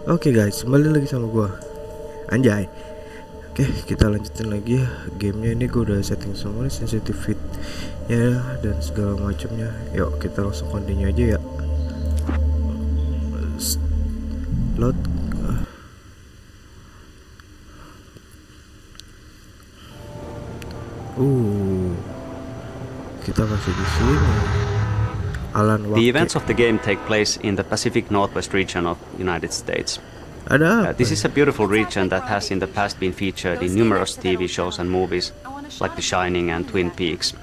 Oke guys, kembali lagi sama gua Anjay. Oke, kita lanjutin lagi ya. Gamenya ini gua udah setting semua nih, sensitivity ya dan segala macamnya. Yuk kita langsung continue aja ya. Load. Kita masih di sini. AlanWake. The events of the game take place in the Pacific Northwest region of the United States. This is a beautiful region that has in the past been featured in numerous TV shows and movies, like The Shining and Twin Peaks.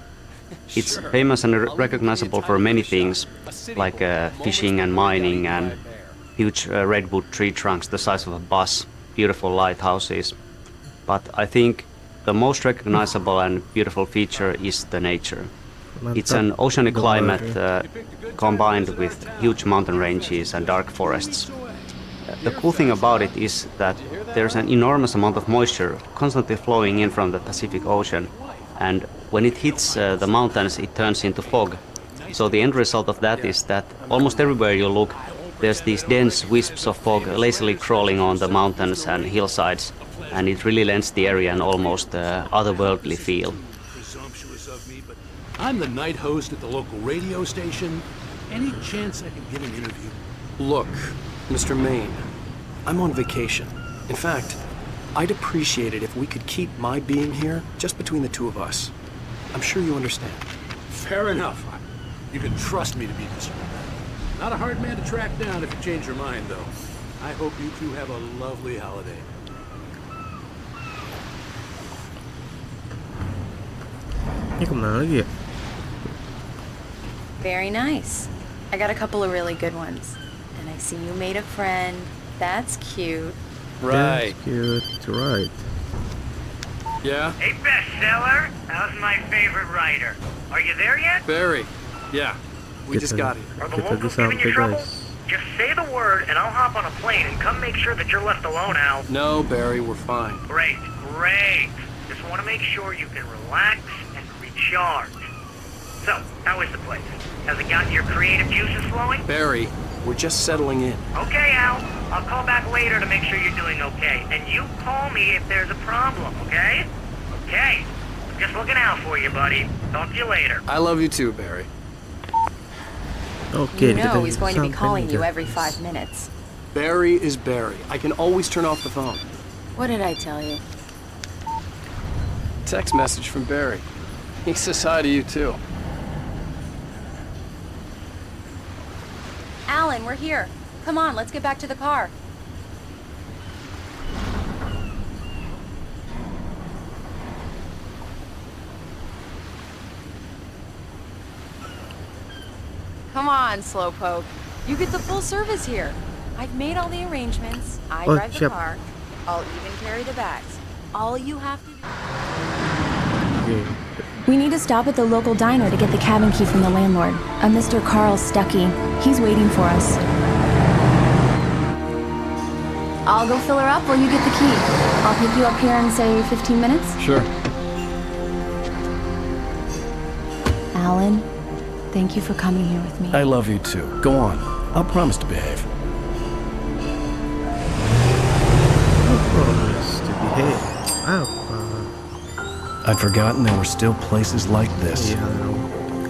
It's famous and recognizable for many things, like fishing and mining and huge redwood tree trunks the size of a bus, beautiful lighthouses. But I think the most recognizable and beautiful feature is the nature. It's an oceanic climate combined with huge mountain ranges and dark forests. The cool thing about it is that there's an enormous amount of moisture constantly flowing in from the Pacific Ocean, and when it hits the mountains it turns into fog. So the end result of that is that almost everywhere you look there's these dense wisps of fog lazily crawling on the mountains and hillsides, and it really lends the area an almost otherworldly feel. I'm the night host at the local radio station. Any chance I can get an interview? Look, Mr. Maine, I'm on vacation. In fact, I'd appreciate it if we could keep my being here just between the two of us. I'm sure you understand. Fair enough. You can trust me to be discreet. Not a hard man to track down if you change your mind, though. I hope you two have a lovely holiday. Ini kemana lagi ya? Very nice. I got a couple of really good ones. And I see you made a friend. That's cute. Right. That's cute, right. Yeah? Hey, bestseller. How's my favorite writer? Are you there yet? Barry. Yeah. We just got here. Are the locals giving you trouble? Just say the word and I'll hop on a plane and come make sure that you're left alone, Al. No, Barry, we're fine. Great. Just want to make sure you can relax and recharge. So, how is the place? Has it got your creative juices flowing? Barry, we're just settling in. Okay, Al. I'll call back later to make sure you're doing okay. And you call me if there's a problem, okay? Okay. I'm just looking out for you, buddy. Talk to you later. I love you too, Barry. Okay, You know he's going to be calling you every 5 minutes. Barry is Barry. I can always turn off the phone. What did I tell you? Text message from Barry. He says hi to you too. Alan, we're here. Come on, let's get back to the car. Come on, Slowpoke. You get the full service here. I've made all the arrangements. I drive the car. I'll even carry the bags. All you have to do... We need to stop at the local diner to get the cabin key from the landlord, a Mr. Carl Stuckey. He's waiting for us. I'll go fill her up while you get the key. I'll pick you up here in, say, 15 minutes? Sure. Alan, thank you for coming here with me. I love you too. Go on. I'll promise to behave. Promise to behave. I'd forgotten there were still places like this.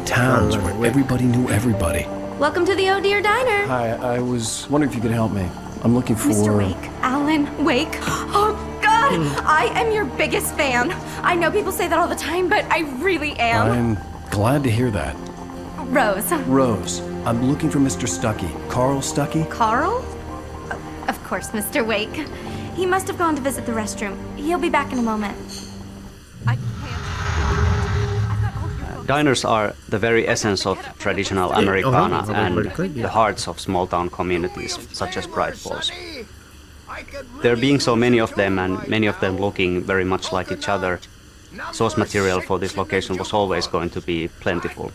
Towns where everybody knew everybody. Welcome to the Oh Dear Diner. Hi, I was wondering if you could help me. I'm looking for... Mr. Wake. Alan Wake. Oh, God! I am your biggest fan. I know people say that all the time, but I really am. I'm glad to hear that. Rose. Rose, I'm looking for Mr. Stuckey. Carl Stuckey? Carl? Of course, Mr. Wake. He must have gone to visit the restroom. He'll be back in a moment. Diners are the very essence of traditional Americana and the hearts of small-town communities, such as Bright Falls. There being so many of them, and many of them looking very much like each other, source material for this location was always going to be plentiful.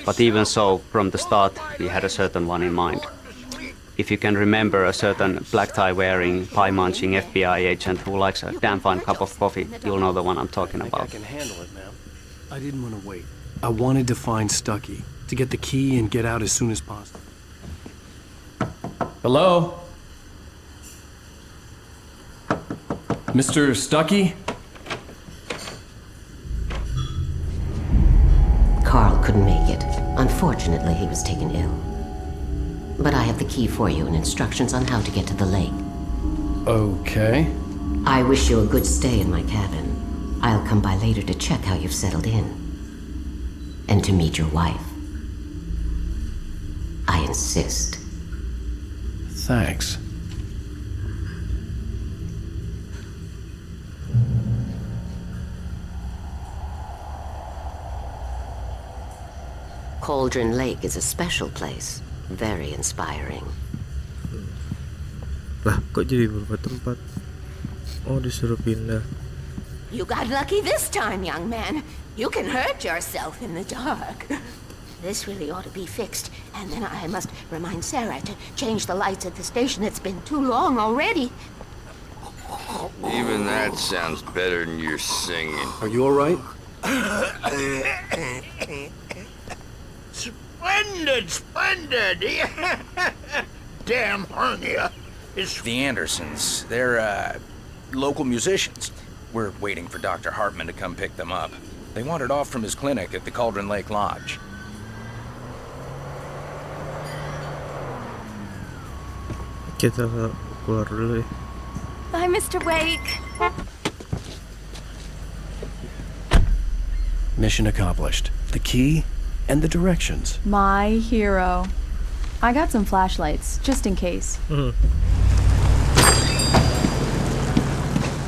But even so, from the start, we had a certain one in mind. If you can remember a certain black tie-wearing, pie-munching FBI agent who likes a damn fine cup of coffee, you'll know the one I'm talking about. I can handle it, ma'am. I didn't want to wait. I wanted to find Stuckey, to get the key and get out as soon as possible. Hello? Mr. Stuckey? Carl couldn't make it. Unfortunately, he was taken ill. But I have the key for you and instructions on how to get to the lake. Okay. I wish you a good stay in my cabin. I'll come by later to check how you've settled in. And to meet your wife. I insist. Thanks. Cauldron Lake is a special place. Very inspiring. Lah, kok jadi berubah tempat? Oh, disuruh pindah. You got lucky this time, young man. You can hurt yourself in the dark. This really ought to be fixed, and then I must remind Sarah to change the lights at the station. It's been too long already. Even that sounds better than your singing. Are you all right? Splendid! Damn hernia. It's the Andersons. They're, local musicians. We're waiting for Dr. Hartman to come pick them up. They wandered off from his clinic at the Cauldron Lake Lodge. Kita keluar dulu ya. Bye, Mr. Wake. Mission accomplished. The key and the directions. My hero. I got some flashlights, just in case.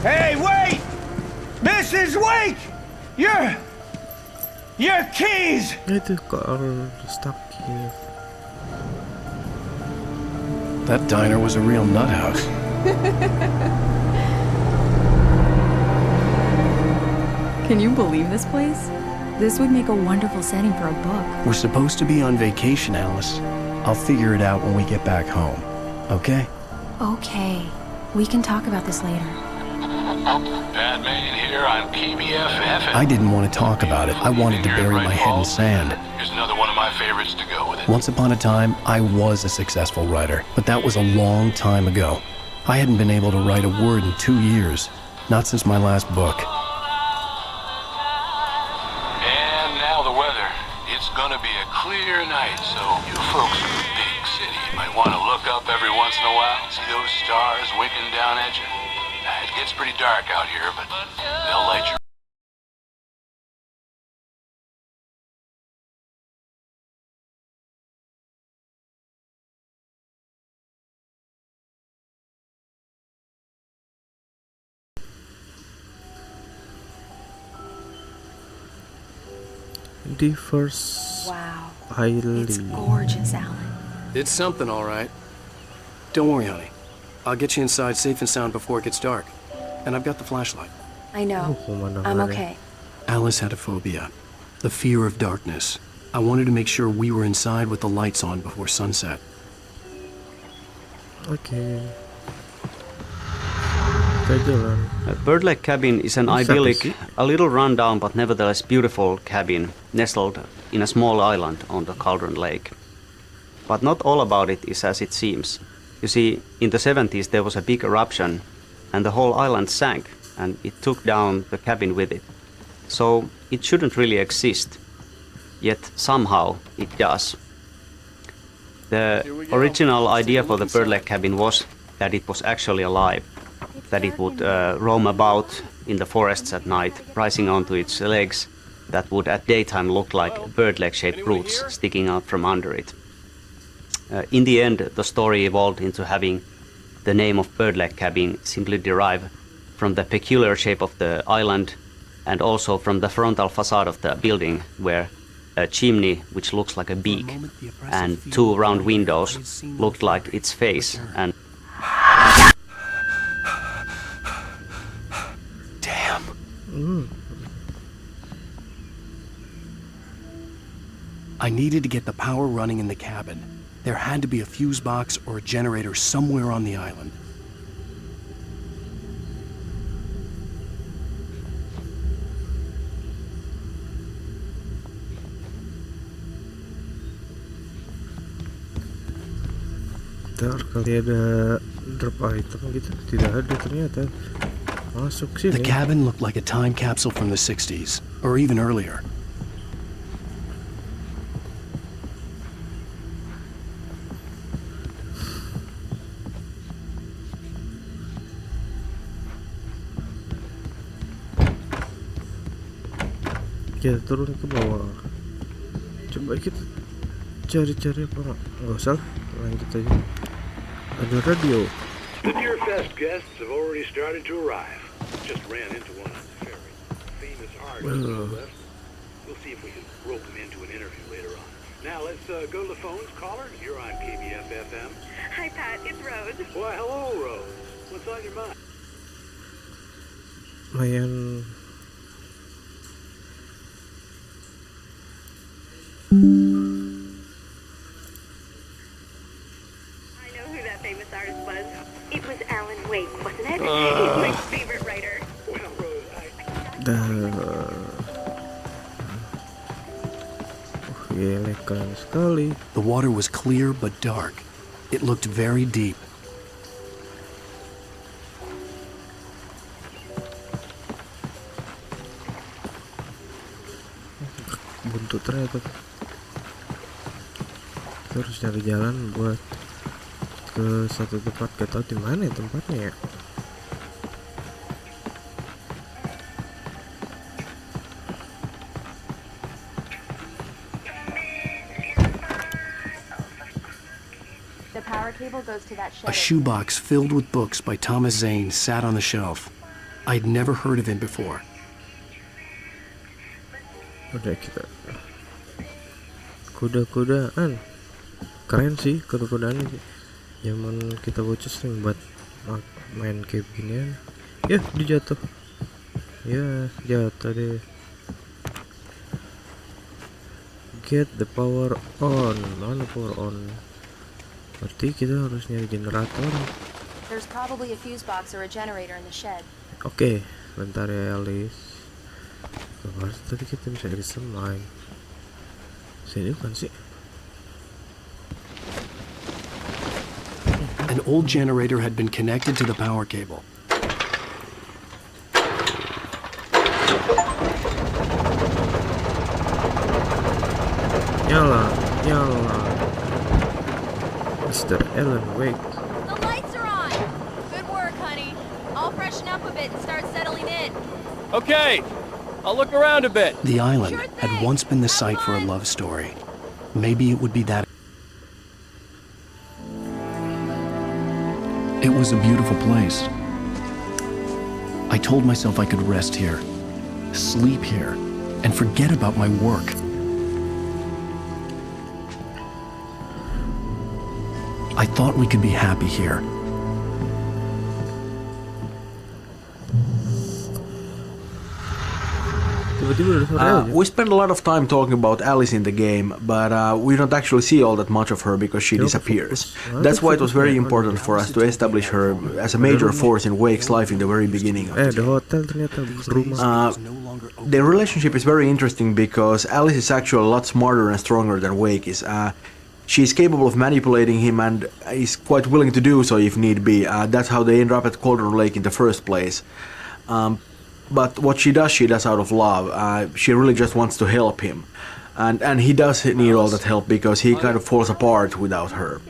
Hey, wait! Mrs. Wake! Your keys! Itu Carl stuck here. That diner was a real nut house. Can you believe this place? This would make a wonderful setting for a book. We're supposed to be on vacation, Alice. I'll figure it out when we get back home. Okay? Okay. We can talk about this later. Bad man here on KBFF. I didn't want to talk about it. I wanted to bury my head in sand. Here's another one of my favorites to go with it. Once upon a time, I was a successful writer, but that was a long time ago. I hadn't been able to write a word in 2 years. Not since my last book. And now the weather. It's gonna be a clear night, so you folks in the big city might want to look up every once in a while, see those stars winking down at you. It gets pretty dark out here, but they'll light your... The first Wow. island. It's gorgeous, Alan. It's something, all right. Don't worry, honey. I'll get you inside safe and sound before it gets dark. And I've got the flashlight. I know. I'm okay. Alice had a phobia. The fear of darkness. I wanted to make sure we were inside with the lights on before sunset. Okay. Jalan. Bird Lake Cabin is an idyllic, a little run-down but nevertheless beautiful cabin nestled in a small island on the Cauldron Lake. But not all about it is as it seems. You see, in the 70s there was a big eruption and the whole island sank and it took down the cabin with it. So it shouldn't really exist. Yet somehow it does. The original idea for the Bird Lake Cabin was that it was actually alive. That it would roam about in the forests at night, rising onto its legs that would at daytime look like bird leg-shaped roots sticking out from under it. In the end, the story evolved into having the name of Bird Lake Cabin simply derive from the peculiar shape of the island and also from the frontal facade of the building, where a chimney, which looks like a beak, and 2 round windows looked like its face. And I needed to get the power running in the cabin. There had to be a fuse box or a generator somewhere on the island. Ntar kali ada drop item gitu. Tidak ada ternyata. Masuk sini. The cabin looked like a time capsule from the 60s, or even earlier. Kita turun ke bawah. Coba kita cari-cari apa nggak? Nggak usah, lanjut aja. Ada radio. The Deerfest guests have already started to arrive. Just ran into one on the ferry. Famous artist on the left. We'll see if we can rope him into an interview later on. Now let's go to the phones. Caller, you're on KBF FM. Hi, Pat. It's Rose. Why, hello, Rose. What's on your mind? Lumayan. I know who that famous artist was. It was AlanWake, wasn't it? He's my favorite writer. Well, Rose, Keren sekali. The water was clear but dark. It looked very deep. Buntut ternyata. Kita harus cari jalan buat ke satu tempat. Gak tau di mana ya tempatnya ya. The power cable goes to that shed. A shoebox filled with books by Thomas Zane sat on the shelf. I'd never heard of him before. Udah kita kuda-kudaan. Keren sih kuda-kudaan. Zaman kita bocah sering buat main kayak beginian. Ya, dia jatuh. Ya, jatuh deh. Get the power on. Mana power on? Berarti kita harus nyari generator. There's probably a fuse box or a generator in the shed. Oke, bentar ya Alice. Kemarin tadi kita bisa di semen. Sini bukan sih? An old generator had been connected to the power cable. Nyala. Mr. AlanWake. The lights are on. Good work, honey. I'll freshen up a bit and start settling in. Okay, I'll look around a bit. The island had once been the site for a love story. Maybe it would be that. It was a beautiful place. I told myself I could rest here, sleep here, and forget about my work. I thought we could be happy here. We spend a lot of time talking about Alice in the game, but we don't actually see all that much of her because she disappears. That's why it was very important for us to establish her as a major force in Wake's life in the very beginning of their relationship is very interesting because Alice is actually a lot smarter and stronger than Wake is. She's capable of manipulating him and is quite willing to do so if need be. That's how they end up at Cauldron Lake in the first place. But what she does out of love. She really just wants to help him. And he does need all that help because he kind of falls apart without her.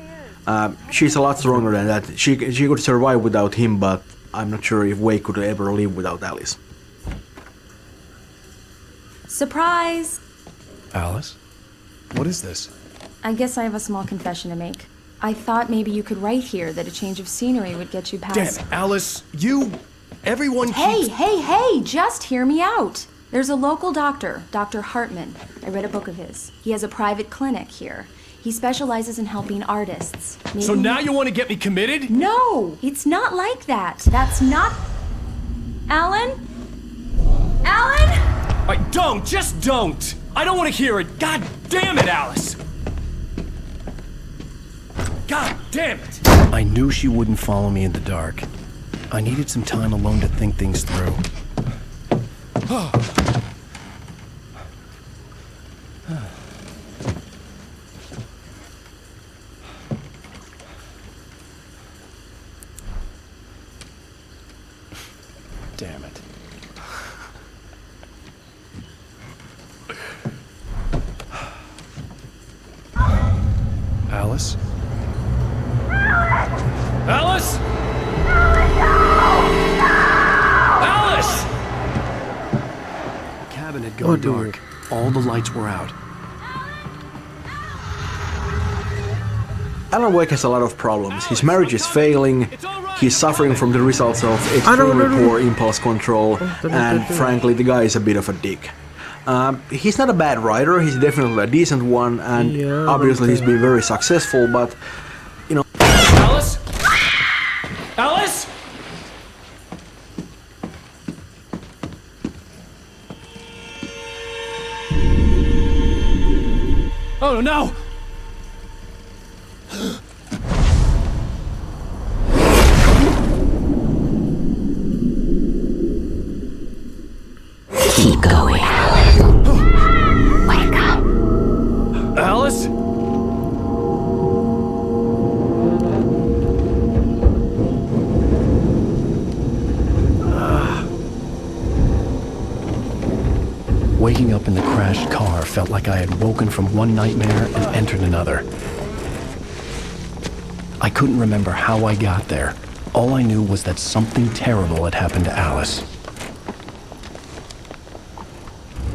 She's a lot stronger than that. She could survive without him, but I'm not sure if Wake could ever live without Alice. Surprise! Alice? What is this? I guess I have a small confession to make. I thought maybe you could write here that a change of scenery would get you past... Damn it, Alice, everyone keeps... Hey, just hear me out. There's a local doctor, Dr. Hartman. I read a book of his. He has a private clinic here. He specializes in helping artists. So now you want to get me committed? No, it's not like that. That's not... Alan? Just don't! I don't want to hear it. God damn it, Alice! God damn it! I knew she wouldn't follow me in the dark. I needed some time alone to think things through. damn it. Alice? Alice? Alice! The cabin had gone dark. All the lights were out. AlanWake has a lot of problems. His marriage is failing, he's suffering from the results of extremely poor impulse control, and frankly, the guy is a bit of a dick. He's not a bad writer, he's definitely a decent one, and obviously he's been very successful, but, you know... Alice? Alice? Oh no! Keep going. Wake up. Alice? Waking up in the crashed car felt like I had woken from one nightmare and entered another. I couldn't remember how I got there. All I knew was that something terrible had happened to Alice.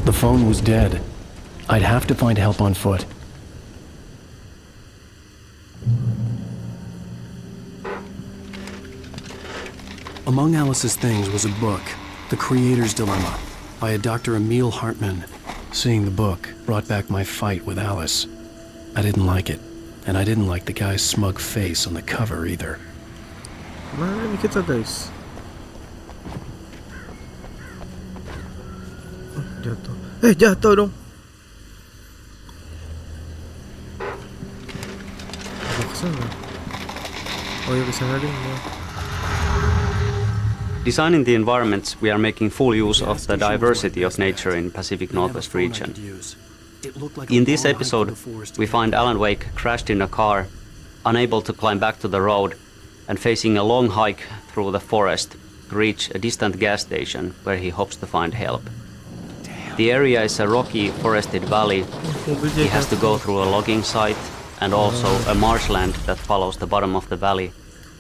The phone was dead. I'd have to find help on foot. Among Alice's things was a book, The Creator's Dilemma, by a Dr. Emil Hartmann. Seeing the book brought back my fight with Alice. I didn't like it, and I didn't like the guy's smug face on the cover either. Mana ni kita guys? Jatuh. Jatuh dong. Kesana. Oh ya kesana deh. Designing the environments, we are making full use of the diversity of nature in Pacific Northwest region. In this episode, we find AlanWake crashed in a car, unable to climb back to the road, and facing a long hike through the forest to reach a distant gas station where he hopes to find help. The area is a rocky, forested valley. He has to go through a logging site and also a marshland that follows the bottom of the valley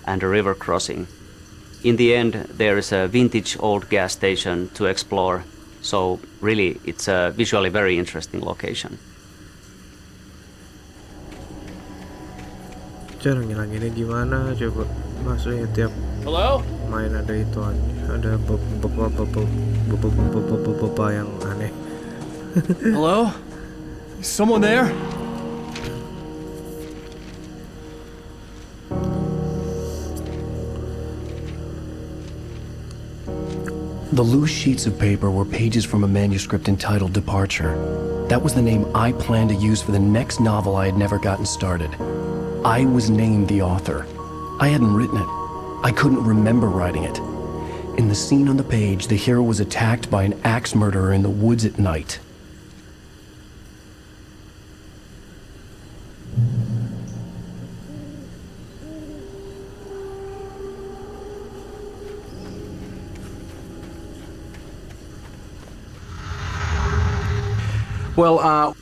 and a river crossing. In the end, there is a vintage old gas station to explore, so really it's a visually very interesting location. Cara ngilanginnya gimana coba? Maksudnya tiap main ada itu ada bapak yang aneh. Hello? Is someone there? The loose sheets of paper were pages from a manuscript entitled Departure. That was the name I planned to use for the next novel I had never gotten started. I was named the author. I hadn't written it. I couldn't remember writing it. In the scene on the page, the hero was attacked by an axe murderer in the woods at night. Well,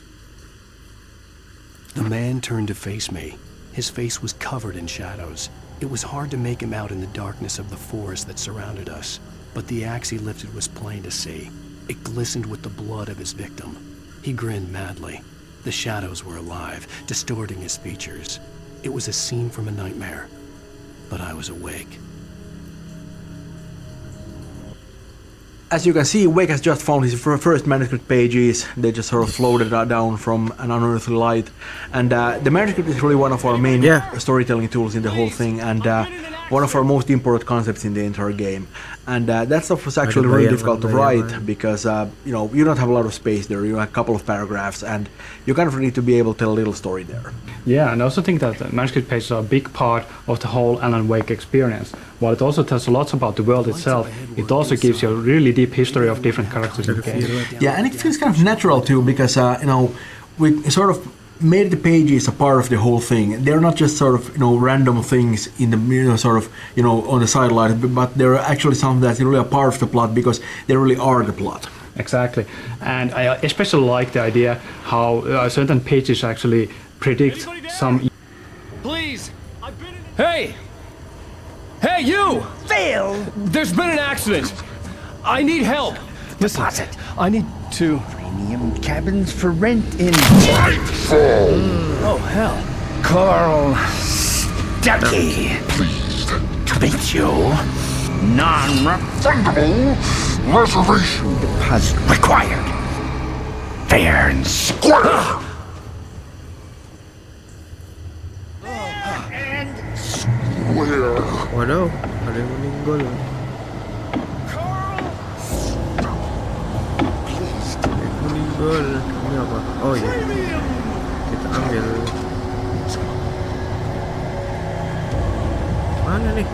the man turned to face me. His face was covered in shadows. It was hard to make him out in the darkness of the forest that surrounded us, but the axe he lifted was plain to see. It glistened with the blood of his victim. He grinned madly. The shadows were alive, distorting his features. It was a scene from a nightmare, but I was awake. As you can see, Wake has just found his first manuscript pages. They just sort of floated down from an unearthly light. And the manuscript is really one of our main storytelling tools in the whole thing, and one of our most important concepts in the entire game. And that stuff was actually really difficult to write because, you know, you don't have a lot of space there. You have a couple of paragraphs, and you kind of need to be able to tell a little story there. Yeah, and I also think that the manuscript pages are a big part of the whole AlanWake experience. While it also tells a lot about the world itself, it also gives you a really deep history of different characters in the game. Yeah, and it feels kind of natural too, because, you know, we sort of made the pages a part of the whole thing. They're not just sort of random things in the sort of on the sideline, but they're actually something that's really a part of the plot because they really are the plot. Exactly, and I especially like the idea how certain pages actually predict some. Please! Hey! Hey, you! Phil! There's been an accident! I need help! Listen, I need to... Premium cabins for rent in... Oh, hell. Carl Stucky. Pleased to meet you. Non-refundable reservation deposit required. Fair and square. Waduh, ada yang meninggal. Meninggal. Ini apa? Oh iya. Kita ambil. Mana nih?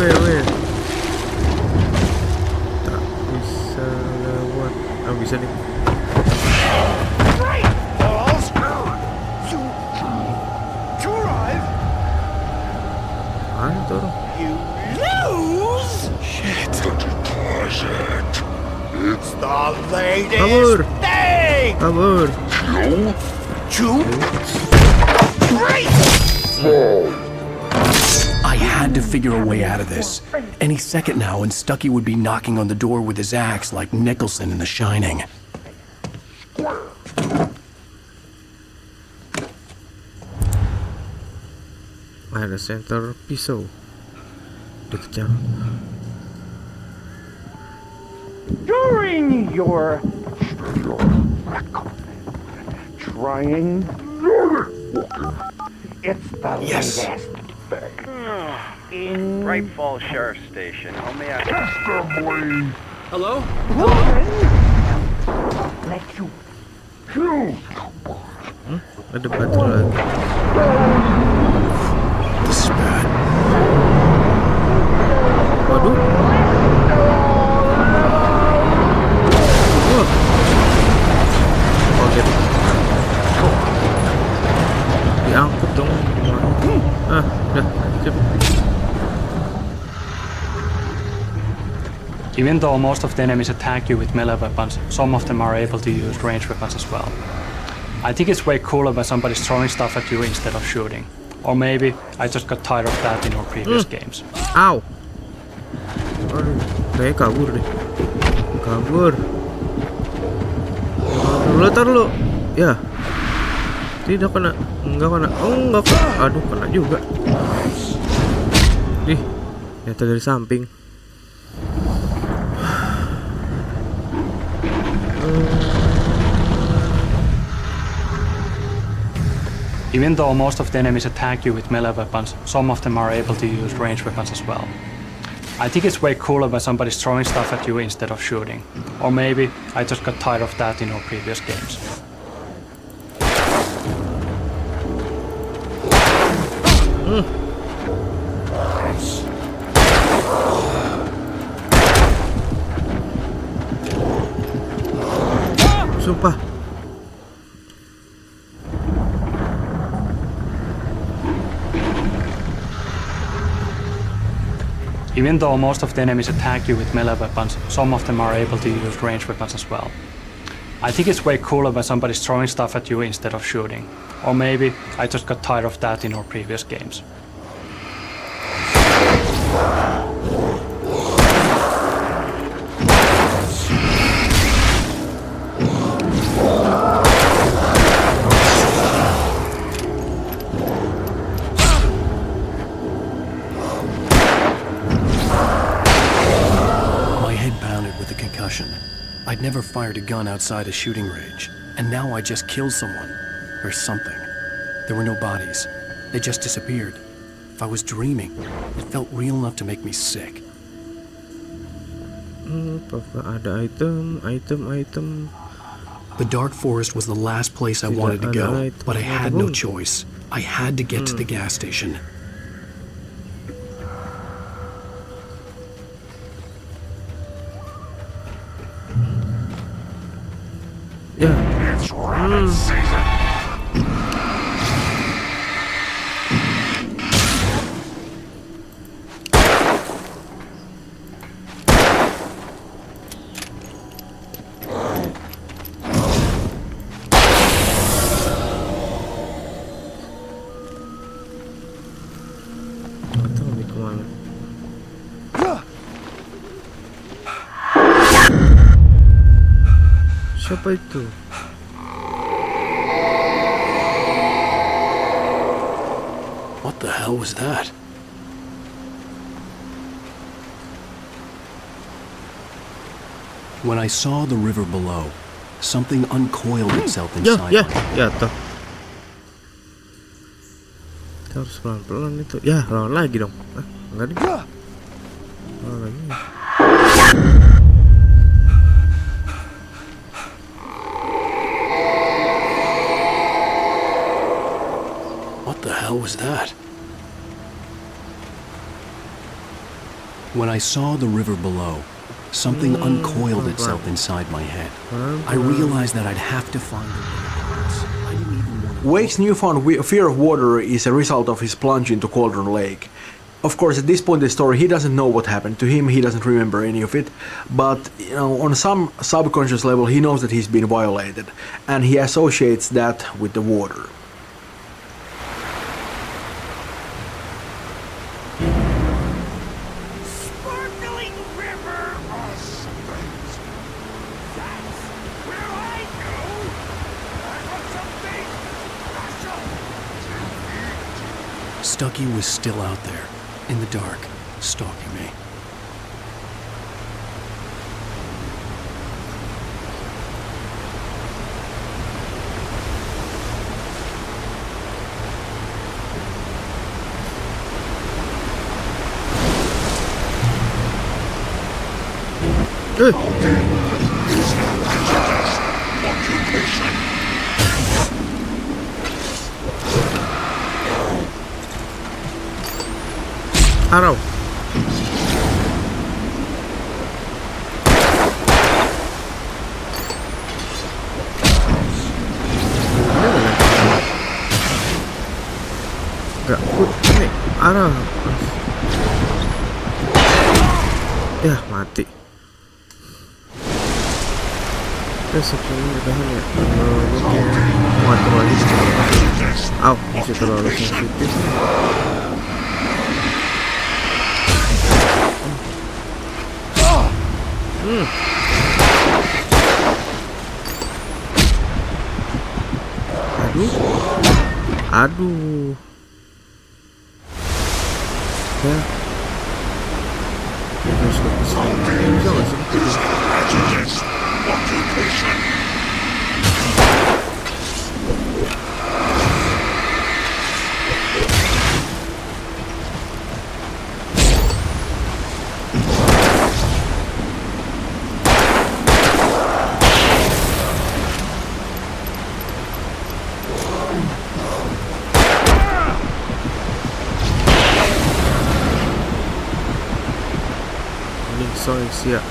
Wait. Bisa nih. Antor. You lose. Shit. It's the latest thing. Kabur. Chew. I had to figure a way out of this. Any second now, and Stucky would be knocking on the door with his axe like Nicholson in The Shining. Ada center pisau dekatnya. During your trying, it's the latest thing. In Bright Falls Sheriff Station. Only I... Hello? Let you choose. Ada batu lagi. This is bad. Waduh. Kaget. Diangkut dong. Udah. Even though most of the enemies attack you with melee weapons, some of them are able to use ranged weapons as well. I think it's way cooler when somebody's throwing stuff at you instead of shooting. Or maybe I just got tired of that in our previous games. Ow! Aduh, kayak kabur deh. Kabur. Tar lu. Ya. Tidak kena. Enggak kena. Oh, enggak kena. Aduh, kena juga. Ih, ternyata dari samping. Even though most of the enemies attack you with melee weapons, some of them are able to use ranged weapons as well. I think it's way cooler when somebody's throwing stuff at you instead of shooting. Or maybe I just got tired of that in our previous games. Sumpah. Even though most of the enemies attack you with melee weapons, some of them are able to use ranged weapons as well. I think it's way cooler when somebody's throwing stuff at you instead of shooting. Or maybe I just got tired of that in our previous games. I'd never fired a gun outside a shooting range, and now I just killed someone. Or something. There were no bodies. They just disappeared. If I was dreaming, it felt real enough to make me sick. Ada item. The dark forest was the last place I wanted to go, but I had no choice. I had to get to the gas station. Ya. Siapa itu? What the hell was that? When I saw the river below, something uncoiled itself inside my head. Tuh. Kita harus pelan-pelan itu. Ya, lawan lagi dong. Enggak deh. Lawan lagi. What the hell was that? When I saw the river below, something uncoiled itself inside my head. I realized that I'd have to find a way across. I didn't even want to... Wake's newfound fear of water is a result of his plunge into Cauldron Lake. Of course, at this point in the story, he doesn't know what happened to him, he doesn't remember any of it, but, you know, on some subconscious level, he knows that he's been violated, and he associates that with the water. Stucky was still out there, in the dark, stalking me. Arrow. Gak ini arrow. Ya mati. Sebelumnya udahan ya. Mungkin mengatur lagi. Masih terlalu sensitif. Aduh. Ya. Terus siap.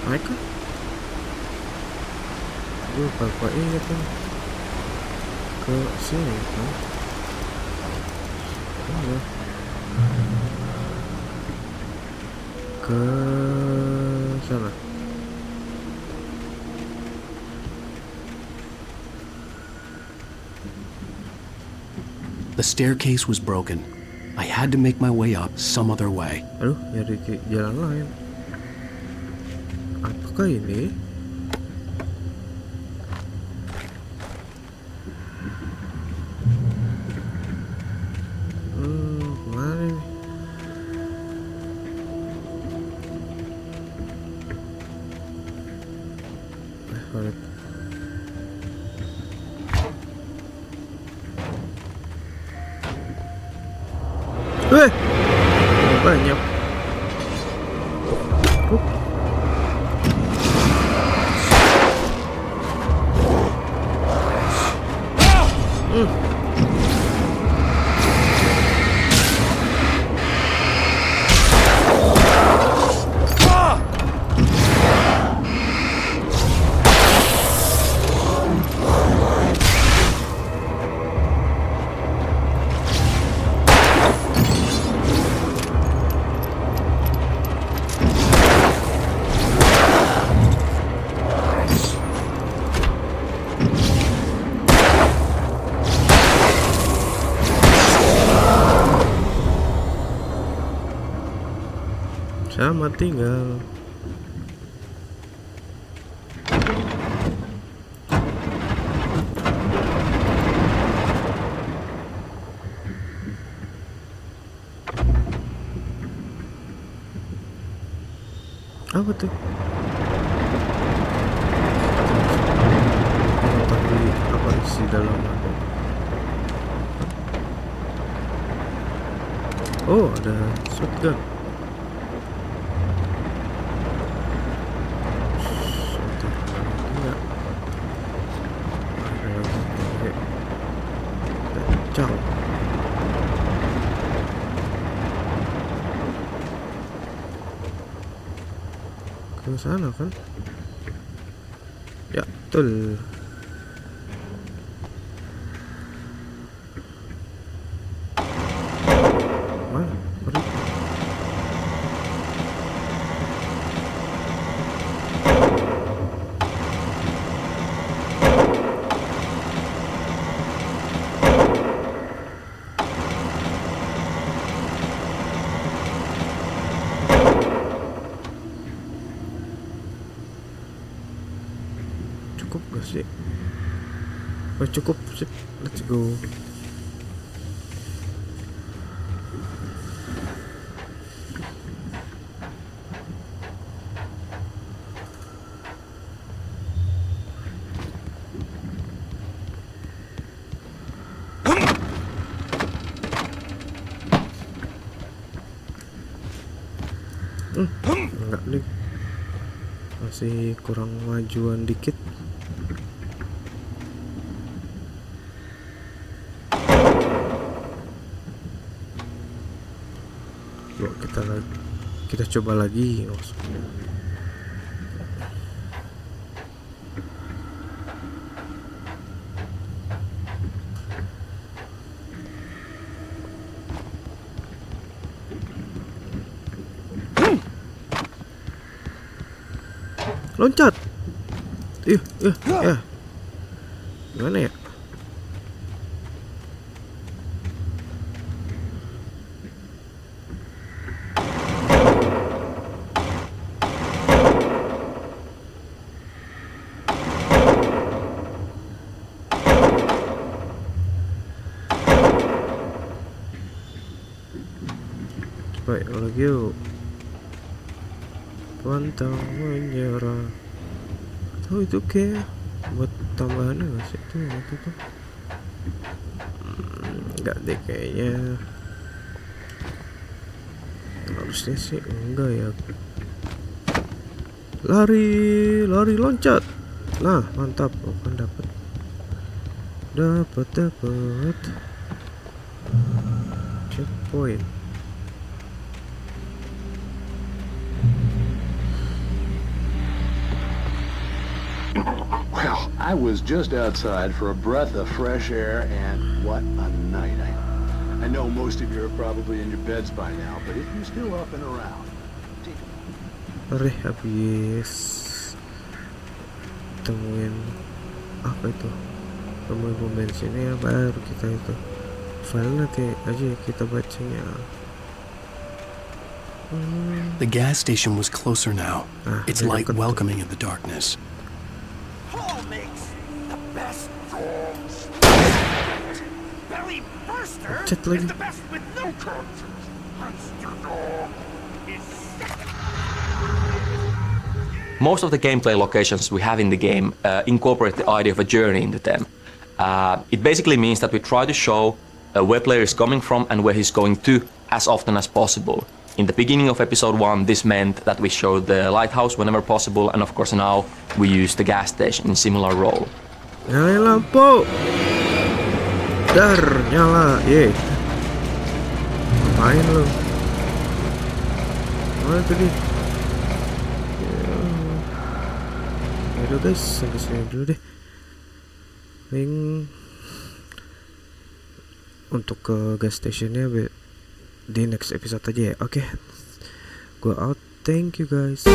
Naik kan? Gue lupa ingat kan ke sini kan? Ke sana. The staircase was broken. I had to make my way up some other way. Aduh, nyari jalan lain. Apakah ini? Kemana ini? Balik. Banyak. Selamat tinggal. Apa tuh? Mengetahui apa isi dalamnya. Oh, ada shotgun. Kacau. Ke sana kan? Ya, betul. Mana? Mari. Cukup gak sih? Oh, cukup sih. Let's go. Enggak nih, masih kurang majuan dikit. Yuk kita coba lagi. Loncat. Ya. Gimana ya? Baik, lagi yuk. Pantang menyerah. Oh, itu kayak buat tambahannya nggak sih itu waktu itu? Nggak deh kayaknya. Harusnya sih enggak ya. Lari loncat. Nah, mantap. Oh, kan dapat. Checkpoint. Well, I was just outside for a breath of fresh air, and what a night. I know most of you are probably in your beds by now, but if you're still up and around, habis temuin apa itu, temuin pom bensinnya, baru kita itu file nanti aja kita bacanya. The gas station was closer now, its light welcoming in the darkness. Chat lagi. Most of the gameplay locations we have in the game incorporate the idea of a journey into them. It basically means that we try to show where player is coming from and where he's going to as often as possible. In the beginning of episode 1, this meant that we showed the lighthouse whenever possible, and of course now we use the gas station in similar role. Nyalain lampu. Dar, nyala, ye. Main lu. Mana tadi? Yaudah guys, sampai sini dulu deh. Untuk ke gas stationnya di next episode aja ya. Oke. Gua out. Thank you guys.